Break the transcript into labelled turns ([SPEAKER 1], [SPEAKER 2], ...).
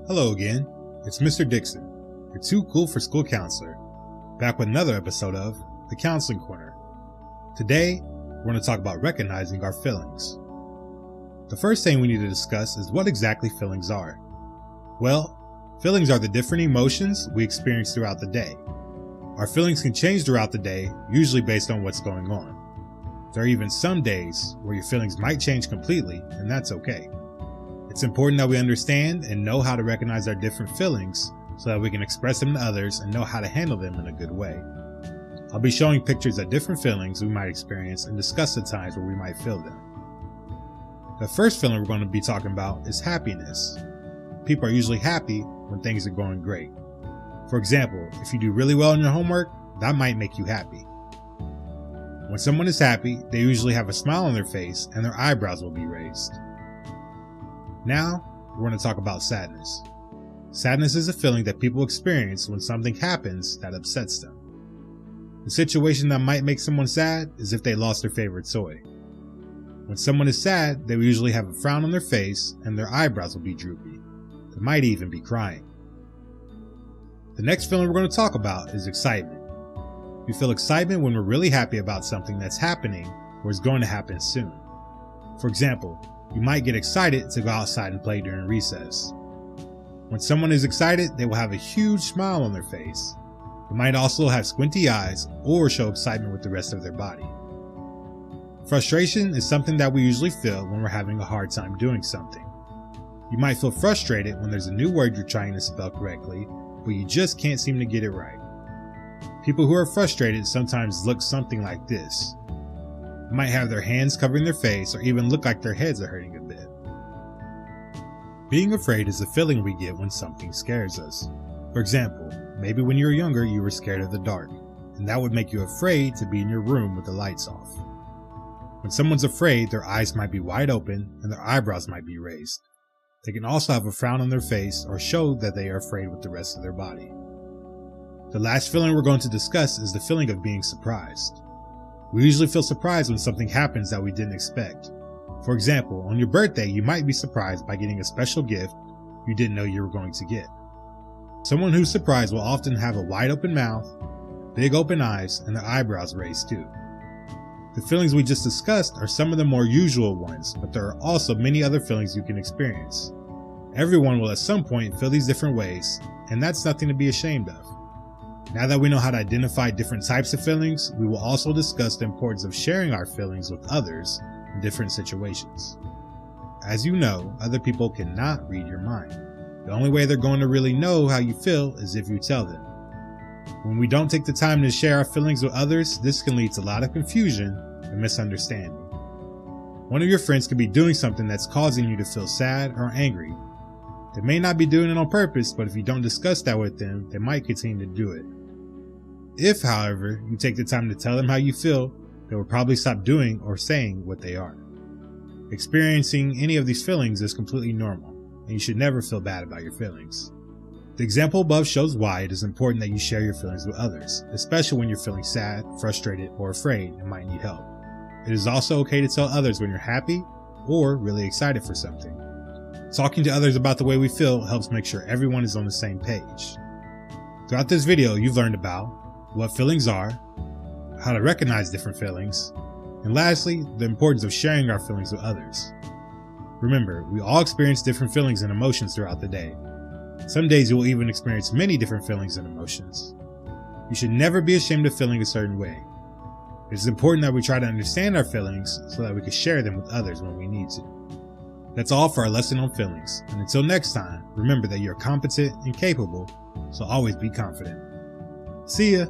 [SPEAKER 1] Hello again, it's Mr. Dixon, your too cool for school counselor, back with another episode of The Counseling Corner. Today, we're going to talk about recognizing our feelings. The first thing we need to discuss is what exactly feelings are. Well, feelings are the different emotions we experience throughout the day. Our feelings can change throughout the day, usually based on what's going on. There are even some days where your feelings might change completely, and that's okay. It's important that we understand and know how to recognize our different feelings so that we can express them to others and know how to handle them in a good way. I'll be showing pictures of different feelings we might experience and discuss the times where we might feel them. The first feeling we're going to be talking about is happiness. People are usually happy when things are going great. For example, if you do really well in your homework, that might make you happy. When someone is happy, they usually have a smile on their face and their eyebrows will be raised. Now, we're going to talk about sadness. Sadness is a feeling that people experience when something happens that upsets them. The situation that might make someone sad is if they lost their favorite toy. When someone is sad, they will usually have a frown on their face and their eyebrows will be droopy. They might even be crying. The next feeling we're going to talk about is excitement. We feel excitement when we're really happy about something that's happening or is going to happen soon. For example, you might get excited to go outside and play during recess. When someone is excited, they will have a huge smile on their face. They might also have squinty eyes or show excitement with the rest of their body. Frustration is something that we usually feel when we're having a hard time doing something. You might feel frustrated when there's a new word you're trying to spell correctly, but you just can't seem to get it right. People who are frustrated sometimes look something like this. They might have their hands covering their face or even look like their heads are hurting a bit. Being afraid is a feeling we get when something scares us. For example, maybe when you were younger you were scared of the dark, and that would make you afraid to be in your room with the lights off. When someone's afraid, their eyes might be wide open and their eyebrows might be raised. They can also have a frown on their face or show that they are afraid with the rest of their body. The last feeling we're going to discuss is the feeling of being surprised. We usually feel surprised when something happens that we didn't expect. For example, on your birthday, you might be surprised by getting a special gift you didn't know you were going to get. Someone who's surprised will often have a wide open mouth, big open eyes, and their eyebrows raised too. The feelings we just discussed are some of the more usual ones, but there are also many other feelings you can experience. Everyone will at some point feel these different ways, and that's nothing to be ashamed of. Now that we know how to identify different types of feelings, we will also discuss the importance of sharing our feelings with others in different situations. As you know, other people cannot read your mind. The only way they're going to really know how you feel is if you tell them. When we don't take the time to share our feelings with others, this can lead to a lot of confusion and misunderstanding. One of your friends could be doing something that's causing you to feel sad or angry. They may not be doing it on purpose, but if you don't discuss that with them, they might continue to do it. If, however, you take the time to tell them how you feel, they will probably stop doing or saying what they are. Experiencing any of these feelings is completely normal, and you should never feel bad about your feelings. The example above shows why it is important that you share your feelings with others, especially when you're feeling sad, frustrated, or afraid and might need help. It is also okay to tell others when you're happy or really excited for something. Talking to others about the way we feel helps make sure everyone is on the same page. Throughout this video, you've learned about what feelings are, how to recognize different feelings, and lastly, the importance of sharing our feelings with others. Remember, we all experience different feelings and emotions throughout the day. Some days you will even experience many different feelings and emotions. You should never be ashamed of feeling a certain way. It is important that we try to understand our feelings so that we can share them with others when we need to. That's all for our lesson on feelings, and until next time, remember that you're competent and capable, so always be confident. See ya!